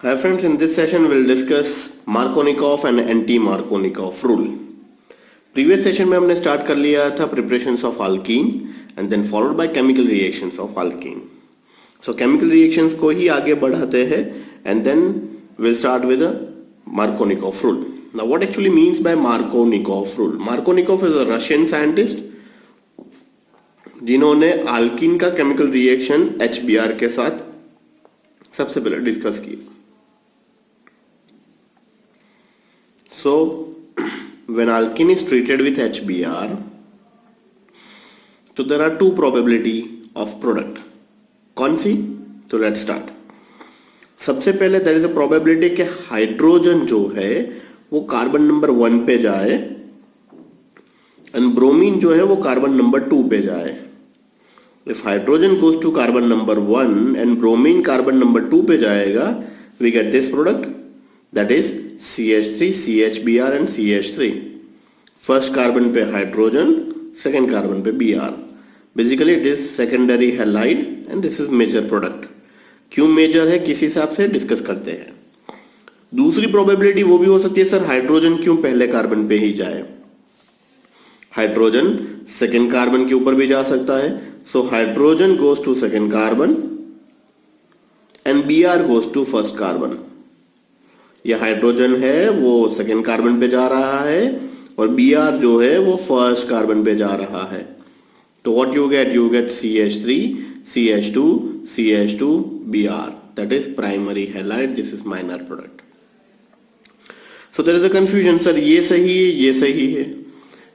Hi friends, in this session we'll discuss Markovnikov and anti-Markovnikov rule. Previous session में हमने start कर लिया था preparations of alkene and then followed by chemical reactions of alkene. So chemical reactions को ही आगे बढ़ाते हैं and then we'll start with the Markovnikov rule. Now what actually means by Markovnikov rule? Markovnikov is a Russian scientist जिन्होंने alkene का chemical reaction HBr के साथ सबसे पहले डिस्कस किया. So when alkene is treated with HBr, so there are two probability of product. कौन सी? तो let's start. सबसे पहले there is a probability कि हाइड्रोजन जो है वो कार्बन नंबर 1 पे जाए and ब्रोमीन जो है वो कार्बन नंबर 2 पे जाए. If hydrogen goes to carbon number 1 and bromine carbon number 2 पे जाएगा, we get this product, that is CH3, CHBr and CH3. First carbon पे hydrogen, second carbon पे Br. Basically it is secondary halide and this is major product. क्यों major है किस हिसाब से discuss करते हैं. दूसरी प्रोबेबिलिटी वो भी हो सकती है सर हाइड्रोजन क्यों पहले कार्बन पे ही जाए. हाइड्रोजन सेकेंड कार्बन के ऊपर भी जा सकता है. So hydrogen goes to second carbon and Br goes to first carbon. ये हाइड्रोजन है वो सेकेंड कार्बन पे जा रहा है और Br जो है वो फर्स्ट कार्बन पे जा रहा है. तो what you get CH3, CH2, CH2, Br. That is primary halide. This is minor product. So there is a confusion. Sir ये सही है, ये सही है,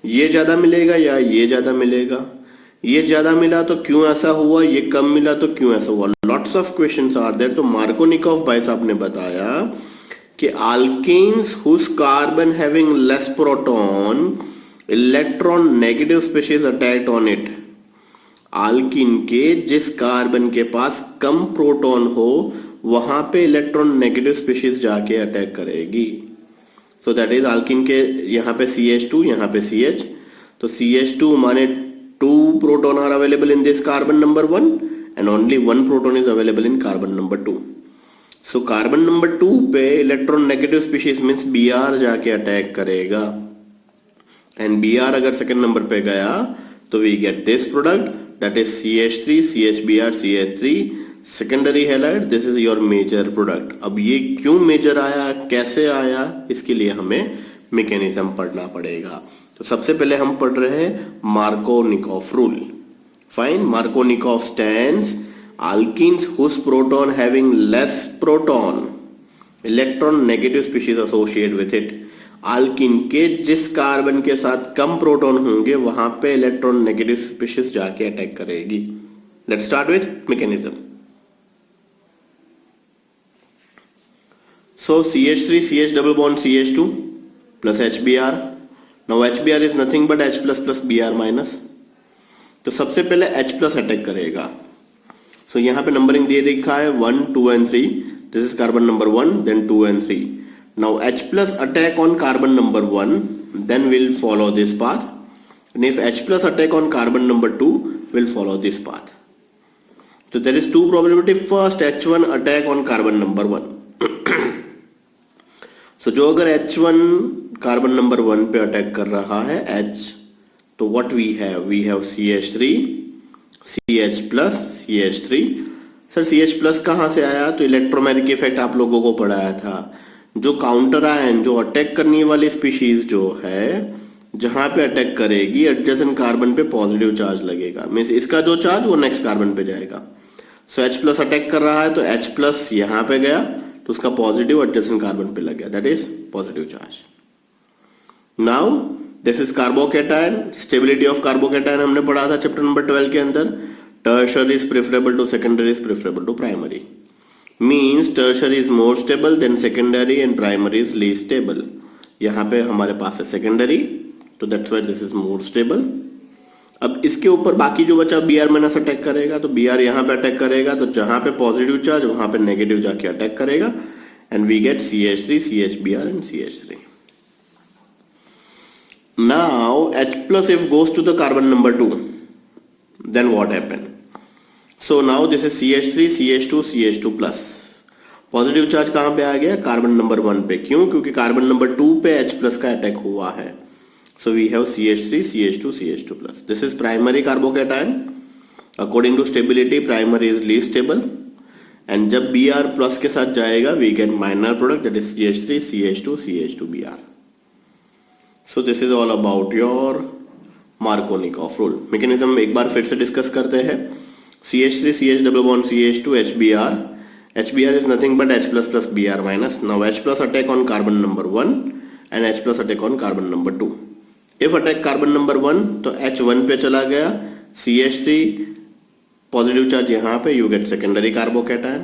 ये ज्यादा मिलेगा या ये ज्यादा मिलेगा. ये ज्यादा मिला तो क्यों ऐसा हुआ, ये कम मिला तो क्यों ऐसा हुआ. Lots of questions are there. तो मार्कोनिकॉफ भाई साहब ने बताया कि alkenes whose carbon having less proton, electron negative species attacked on it. alkene के जिस कार्बन के पास कम प्रोटॉन हो वहां पे इलेक्ट्रॉन नेगेटिव स्पीशीज जाके अटैक करेगी. सो दैट इज alkene के यहाँ पे CH2, यहाँ पे CH. तो CH2 माने 2 proton are available in this carbon number 1 and only 1 proton is available in carbon number 2. So carbon number 2 पे electron negative species means Br जाके अटैक करेगा and Br अगर सेकेंड नंबर पे गया तो we get this product, that is CH3, CHBr, CH3 secondary halide. This is your major product. अब ये क्यों major आया, कैसे आया, इसके लिए हमें मैकेनिज्म पढ़ना पड़ेगा. तो सबसे पहले हम पढ़ रहे हैं Markovnikov rule. Fine. Markovnikov stands alkenes whose proton having less proton, electron negative species associated with it. alkene के जिस कार्बन के साथ कम प्रोटॉन होंगे वहां पे इलेक्ट्रॉन नेगेटिव स्पीशीज जाके अटैक करेगी. Let's start with mechanism. So CH3 CH double bond CH2 plus HBr. Now HBr is nothing but H plus plus Br minus. तो सबसे पहले H plus अटैक करेगा. So यहाँ पे नंबरिंग दे दिखा है 1, 2 and 3. This is carbon number 1, then 2 and 3. Now H plus attack on carbon number 1, then we'll follow this path. And if H plus attack on carbon number 2, we'll follow this path. So there is two probability. First H1 attack on carbon number 1. So जो अगर H1 carbon number 1 पे attack कर रहा है H, तो what we have CH3, CH plus, CH3. Sir CH plus कहाँ से आया. तो इलेक्ट्रोमैग्नेटिक इफेक्ट आप लोगों को पढ़ाया था. जो काउंटर आयन, जो अटैक करने वाली स्पीशीज जो है जहां पे अटैक करेगी एडजेसेंट कार्बन पे पॉजिटिव चार्ज लगेगा. मीन्स इसका जो चार्ज वो नेक्स्ट कार्बन पे जाएगा. सो H plus अटैक कर रहा है तो H plus यहाँ पे गया तो उसका पॉजिटिव एडजेसेंट कार्बन पे लग गया. That is positive charge. Now this is carbocation. Stability of carbocation हमने पढ़ा था चैप्टर नंबर 12 के अंदर. Tertiary is preferable to secondary is preferable to primary. Means tertiary is more stable than secondary and primary is least stable. यहाँ पे हमारे पास है सेकेंडरी, तो that's why this is more stable. अब इसके ऊपर बाकी जो बचा Br माइनस अटैक करेगा. तो Br यहाँ पे अटैक करेगा तो जहां पे पॉजिटिव चार्ज वहां पे नेगेटिव जाके अटैक करेगा and we get CH3, CHBr and CH3. Now H plus if goes to the carbon number 2, then what happened? So now this is CH3, CH2, CH2 plus. Positive charge कहां पे आ गया? Carbon number 1 पे। क्यों? क्योंकि carbon number 2 पे H+ का attack हुआ है। So we have CH3 CH2 CH2+। This is primary carbocation. According to stability primary is least stable, and जब Br+ के साथ जाएगा we get minor product that is CH3 CH2 CH2Br। So this is all about your Markovnikov rule. Mechanism एक बार फिर से discuss करते हैं। CH3 CH double bond CH2 HBr. HBr is nothing but H plus plus Br minus. Now H plus attack on carbon number 1 and H plus attack on carbon number 2. If attack carbon number 1 तो H1 पे चला गया, CH3 positive charge यहाँ पे, you get secondary carbocation.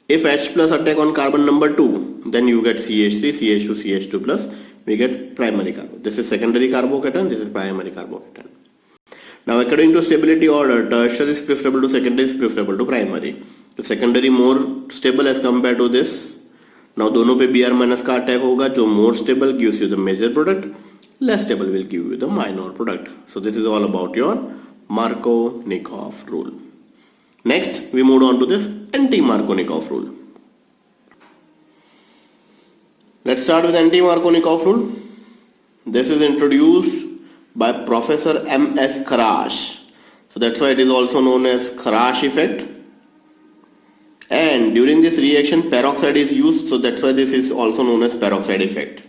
If H plus attack on carbon number 2, then you get CH3 CH2 CH2 plus, we get primary carbo. This is secondary carbocation, this is primary carbocation. Now according to stability order, tertiary is preferable to secondary is preferable to primary. तो secondary more stable as compared to this. Now दोनों पे Br minus का attack होगा, जो more stable gives you the major product, less stable will give you the minor product. So this is all about your Markovnikov rule. Next we move on to this anti-Markovnikov rule. Let's start with anti-Markovnikov rule. This is introduced by Professor M.S. Kharash. So that's why it is also known as Kharash effect. And during this reaction peroxide is used, so that's why this is also known as peroxide effect.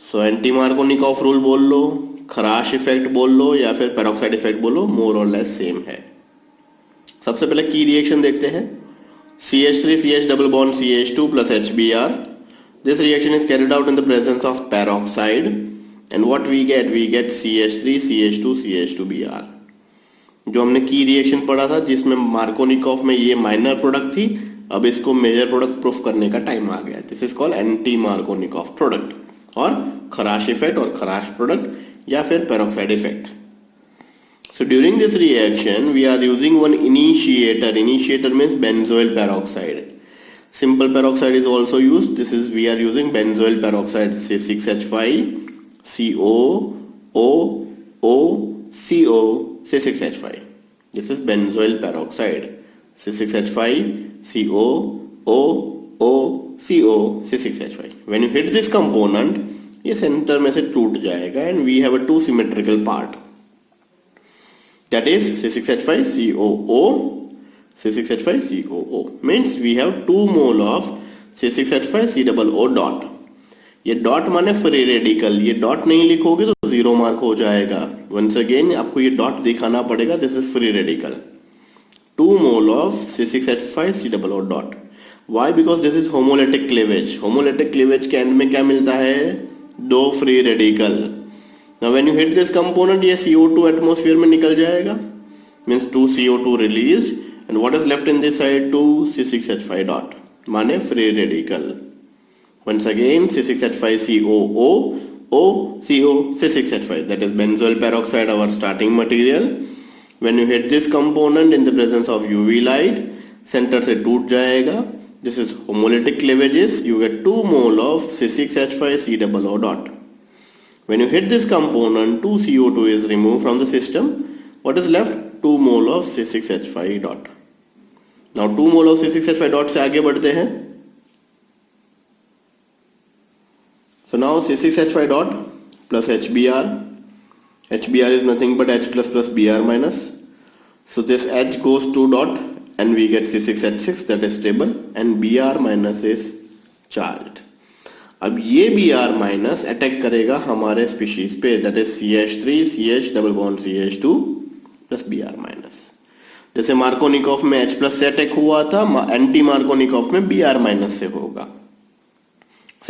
So anti-Markovnikov rule बोल लो, Kharash effect बोल लो, या फिर peroxide effect बोलो, more or less same है। सबसे पहले की reaction देखते हैं। CH3 CH double bond CH2 plus HBr. This reaction is carried out in the presence of peroxide, and what we get CH3 CH2 CH2Br. जो हमने की रिएक्शन पढ़ा था जिसमें मार्कोनिकॉफ में ये माइनर प्रोडक्ट थी, अब इसको मेजर प्रोडक्ट प्रूफ करने का टाइम आ गया। This is called anti Markovnikov product और खराश इफेक्ट और खराश प्रोडक्ट या फिर peroxide effect. So during this reaction we are using one initiator. Initiator means benzoyl peroxide. Simple peroxide is also used. This is we are using benzoyl peroxide, C6H5 CO O O CO C6H5. This is benzoyl peroxide, C6H5 CO O O CO C6H5. When you hit this component, ये centre में से टूट जाएगा and we have a two symmetrical part. That is C6H5 COO C6H5 COO means we have 2 mole of C6H5 COO dot. ये dot माने free radical, ये dot नहीं लिखोगे तो 0 मार्क हो जाएगा। वंस अगेन आपको ये डॉट दिखाना पड़ेगा, this is free radical. 2 mole of C6H5 COO dot. Why? Because this is homolytic cleavage. Homolytic cleavage के एंड में क्या मिलता है? 2 free radical. Now when you hit this component ये CO2 एटमॉस्फेयर में निकल जाएगा, means 2 CO2 release and what is left in this side? 2 C6H5 dot माने free radical. Once again C6H5 COO O CO C6H5, that is benzoyl peroxide, our starting material. When you hit this component in the presence of UV light, center से टूट जाएगा। This is homolytic cleavages. You get 2 mole of C6H5 COO dot. When you hit this component, 2 CO2 is removed from the system. What is left? 2 mole of C6H5 dot. Now 2 mole of C6H5 dot से आगे बढ़ते हैं। So now C6H5 dot plus HBr. HBr is nothing but H plus plus Br minus. So this H goes to dot and we get C6H6, that is stable, and Br minus is charged. अब ये Br minus attack करेगा हमारे species पे, that is CH3 CH double bond CH2 plus Br minus. जैसे Markovnikov में H plus से attack हुआ था, एंटी मार्कोनिकॉफ में Br minus से होगा।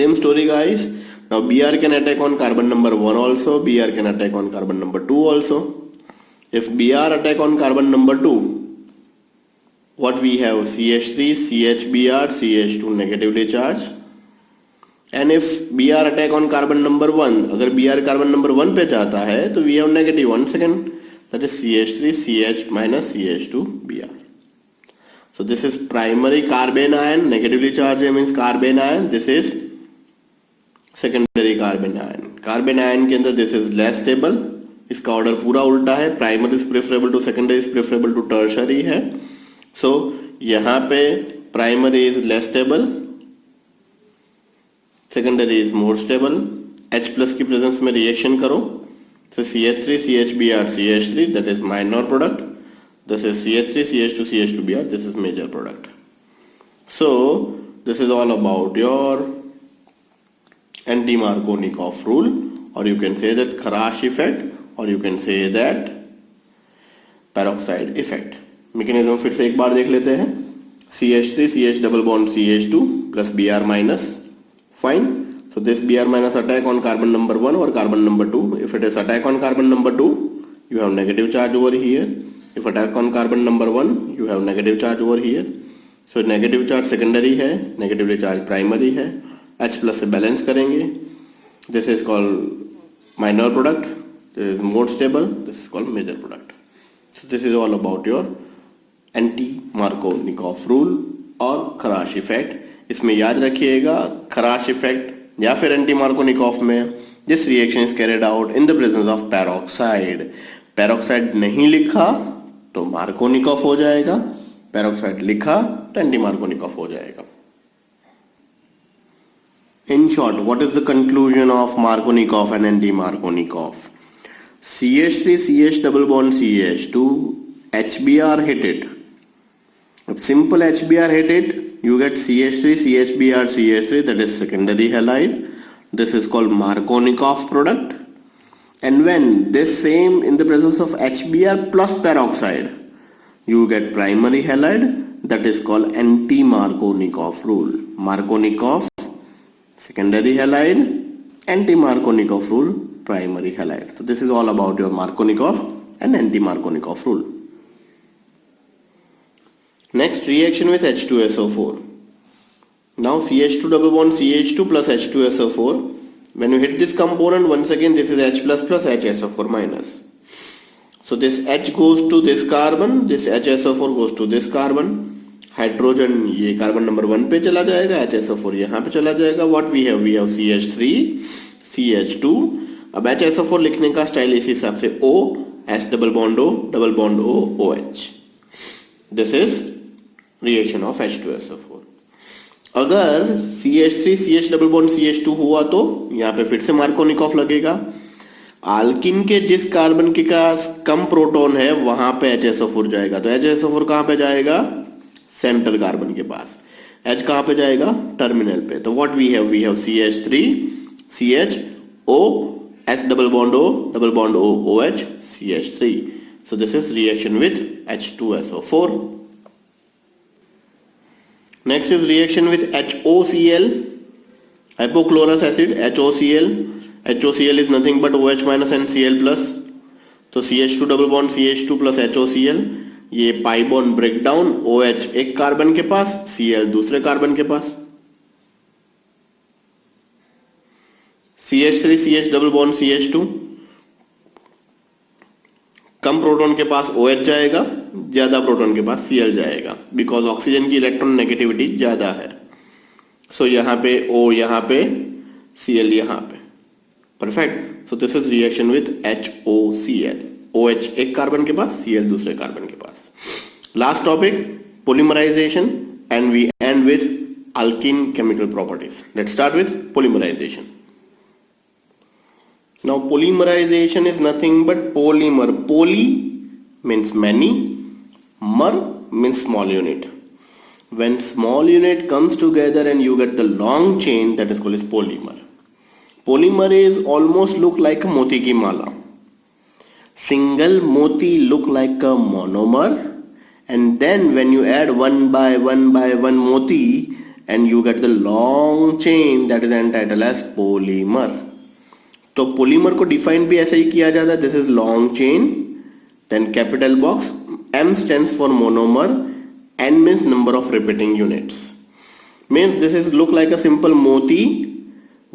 Same story guys. Now Br can attack on carbon number 1 also, Br can attack on carbon number 2 also. If Br attack on carbon number 2, what we have? CH3 CHBr CH2 negatively charged. And if Br attack on carbon number 1, अगर Br carbon number 1 पे जाता है तो we have negative 1 second, that is CH3 CH minus CH2 Br. So this is primary carbene ion, negatively charged means carbene ion. This is secondary carbon ion. Carbon ion के अंदर this is less stable, इसका order पूरा उल्टा है। Primary is preferable to secondary is preferable to tertiary है। So यहाँ पे primary is less stable, secondary is more stable. H plus की presence में reaction करो, so CH3 CHBr CH3, that is minor product. This is CH3 CH2 CH2Br, this is major product. So this is all about your anti-Markovnikov rule, or you can say that Kharash effect, or you can say that peroxide effect. Mechanism फिर से एक बार देख लेते हैं. CH3 CH double bond CH2 plus Br minus. Fine. So this Br minus attack on carbon number 1 or carbon number 2. If it is attack on carbon number 2, you have negative charge over here. If attack on carbon number 1, you have negative charge over here. So negative charge secondary है, negatively charge primary है. H plus से balance करेंगे. This is called minor product. This is more stable. This is called major product. So this is all about your anti-Markovnikov rule और Kharash effect. इसमें याद रखिएगा Kharash effect या फिर anti-Markovnikov में this reaction is carried out in the presence of peroxide. Peroxide नहीं लिखा तो Markovnikov हो जाएगा, peroxide लिखा तो anti-Markovnikov हो जाएगा. In short, what is the conclusion of Markovnikov and anti-Markovnikov? CH3 CH double bond CH2 HBr hit it. If simple HBr hit it, you get CH3 CHBr CH3, that is secondary halide. This is called Markovnikov product. And when this same in the presence of HBr plus peroxide, you get primary halide, that is called anti-Markovnikov rule. Markovnikov secondary halide, anti-Markovnikov rule primary halide. So this is all about your Markovnikov and anti-Markovnikov rule. Next, reaction with H2SO4. Now CH2 double bond CH2 plus H2SO4. When you hit this component, once again this is H plus plus HSO4 minus. So this H goes to this carbon, this HSO4 goes to this carbon. Hydrogen ये carbon number 1 पे चला जाएगा, HSO4 यहाँ पे चला जाएगा. What we have CH3 CH2. अब HSO4 लिखने का स्टाइल इसी हिसाब से O S double bond O OH. This is reaction of H2SO4. अगर CH3 CH double bond CH2 हुआ तो यहाँ पे फिर से मार्कोनिकॉफ लगेगा. आल्किन के जिस कार्बन के पास कम प्रोटॉन है वहां पे HSO4 जाएगा, तो HSO4 कहां पे जाएगा? सेंट्रल कार्बन के पास. H कहां पे जाएगा? टर्मिनल पे. तो what we have CH3 CHO S double bond O OH CH3. So this is reaction with H2SO4. Next is reaction with HOCl, hypochlorous acid, HOCl. HOCl is nothing but OH minus and Cl plus. तो CH2 double bond CH2 plus HOCl. ये pi bond break down, OH एक carbon के पास, Cl दूसरे carbon के पास. CH3 CH double bond CH2, कम proton के पास OH जाएगा, ज्यादा प्रोटॉन के पास Cl जाएगा, बिकॉज ऑक्सीजन की इलेक्ट्रॉन नेगेटिविटी ज्यादा है. सो यहाँ पे O यहाँ पे, Cl यहाँ पे. Perfect. So this is reaction with HOCl. OH एक कार्बन के पास, Cl दूसरे कार्बन के पास. Last topic polymerization, and we end with alkene chemical properties. Let's start with polymerization. Now polymerization is nothing but polymer. Poly means many, mer means small unit. When small unit comes together and you get the long chain, that is called as polymer. Polymer is almost look like a moti ki mala. Single moti look like a monomer, and then when you add one by one moti and you get the long chain, that is entitled as polymer. तो polymer को define भी ऐसा ही किया जाता है. This is long chain, then capital box, M stands for monomer, N means number of repeating units. Means this is look like a simple मोती.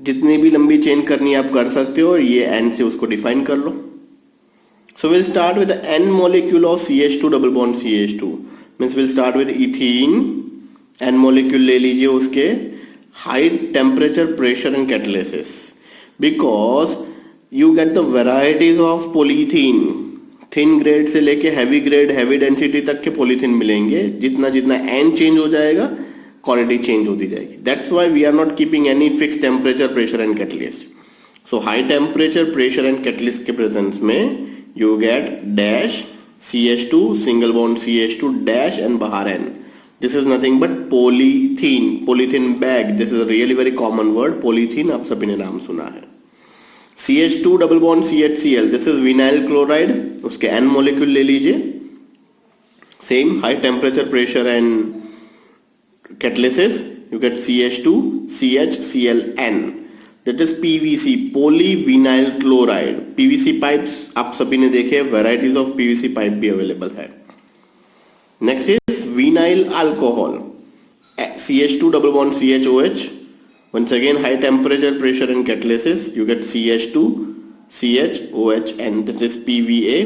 जितनी भी लंबी चेन करनी आप कर सकते हो, ये N से उसको डिफाइन कर लो. So we'll start with the N molecule of CH2 double bond CH2. Means we'll start with ethene. N molecule ले लीजिए उसके high temperature, pressure and catalysis. Because you get the varieties of polyethene. Thin grade से लेके heavy grade, heavy density तक के polythene मिलेंगे. जितना जितना N चेंज हो जाएगा क्वालिटी चेंज होती जाएगी. That's why we are not keeping any fix temperature, pressure and catalyst. So high temperature, pressure and catalyst के प्रेजेंस में you get dash CH2 single bond CH2 dash and बाहर N. This is nothing but polythene, polythene bag. This is a really very common word. Polythene आप सभी ने नाम सुना है. CH2 double bond CHCl. This is vinyl chloride. उसके N molecule ले लीजिए. Same high temperature, pressure and catalysis. You get CH2 CHClN. That is PVC, polyvinyl chloride. PVC pipes आप सभी ने देखे. Varieties of PVC pipe भी available है. Next is vinyl alcohol, CH2 double bond CHOH. Once again high temperature, pressure and catalysis, you get CH2 CHOH and this is PVA,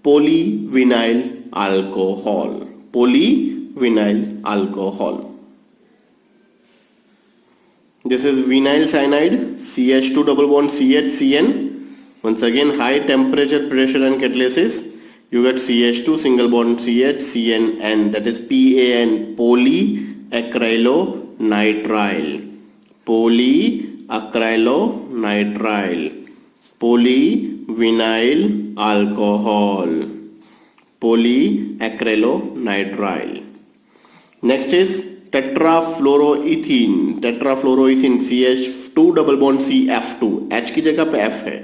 polyvinyl alcohol. Polyvinyl alcohol. This is vinyl cyanide, CH2 double bond CHCN. Once again high temperature, pressure and catalysis, you get CH2 single bond CH CN, that is PAN, polyacrylonitrile. Polyacrylonitrile. Polyvinyl alcohol. Polyacrylonitrile. Next is tetrafluoroethene. Tetrafluoroethene CH2 double bond CF2. H की जगह पे F है.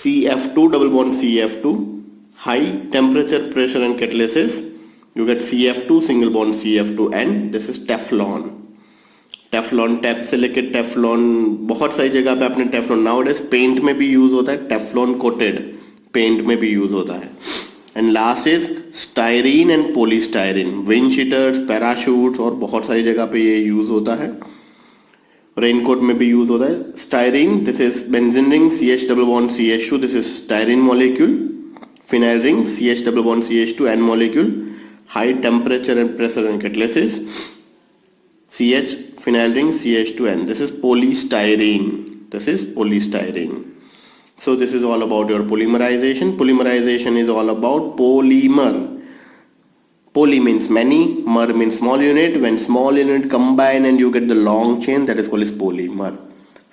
CF2 double bond CF2. High temperature, pressure and catalysis, you get CF2 single bond CF2 and this is Teflon. Teflon, tap से लेके Teflon, बहुत सारी जगह पे आपने टेफ्लॉन, नाउअडेज पेंट में भी यूज होता है, टेफ्लॉन कोटेड पेंट में भी यूज होता है. And last is styrene and polystyrene, wind sheeters, parachutes और बहुत सारी जगह पे ये यूज होता है. रेनकोट में भी यूज होता है. Styrene, this is benzene ring CH double bond CH2, this is styrene molecule. Phenyl ring CH double bond CH2 N molecule. High temperature and pressure and catalysis, CH phenyl ring CH2N. This is polystyrene. This is polystyrene. So this is all about your polymerization. Polymerization is all about polymer. Poly means many, mer means small unit. When small unit combine and you get the long chain, that is called as polymer.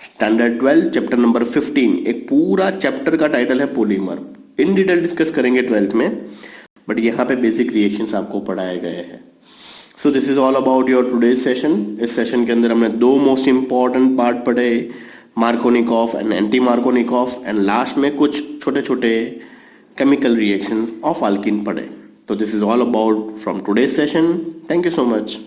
Standard 12 chapter number 15, एक पूरा chapter का title है polymer. In detail discuss करेंगे 12th में, but यहाँ पे basic reactions आपको पढ़ाए गए हैं. सो this is all about your today's session. इस सेशन के अंदर हमने दो मोस्ट इंपॉर्टेंट पार्ट पढ़े, Markovnikov and anti Markovnikov, and last में कुछ छोटे छोटे केमिकल रिएक्शंस ऑफ अल्कीन पढ़े. तो this is all about from today's session. Thank you so much.